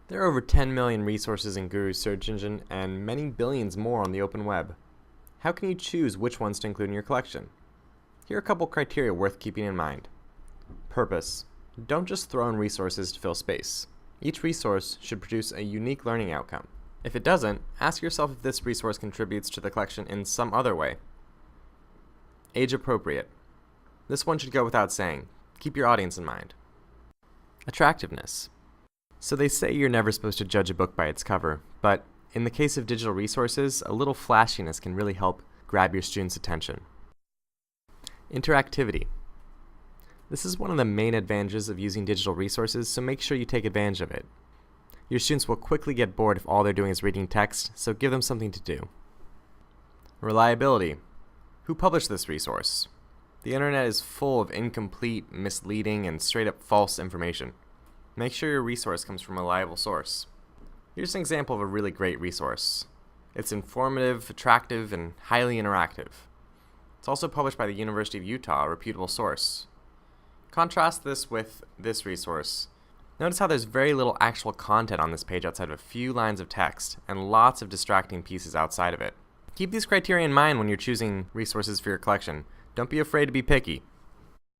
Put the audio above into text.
There are over 10 million resources in Guru's search engine and many billions more on the open web. How can you choose which ones to include in your collection? Here are a couple criteria worth keeping in mind. Purpose. Don't just throw in resources to fill space. Each resource should produce a unique learning outcome. If it doesn't, ask yourself if this resource contributes to the collection in some other way. Age appropriate. This one should go without saying. Keep your audience in mind. Attractiveness. So they say you're never supposed to judge a book by its cover, but in the case of digital resources, a little flashiness can really help grab your students' attention. Interactivity. This is one of the main advantages of using digital resources, so make sure you take advantage of it. Your students will quickly get bored if all they're doing is reading text, so give them something to do. Reliability. Who published this resource? The internet is full of incomplete, misleading, and straight-up false information. Make sure your resource comes from a reliable source. Here's an example of a really great resource. It's informative, attractive, and highly interactive. It's also published by the University of Utah, a reputable source. Contrast this with this resource. Notice how there's very little actual content on this page outside of a few lines of text, and lots of distracting pieces outside of it. Keep these criteria in mind when you're choosing resources for your collection. Don't be afraid to be picky.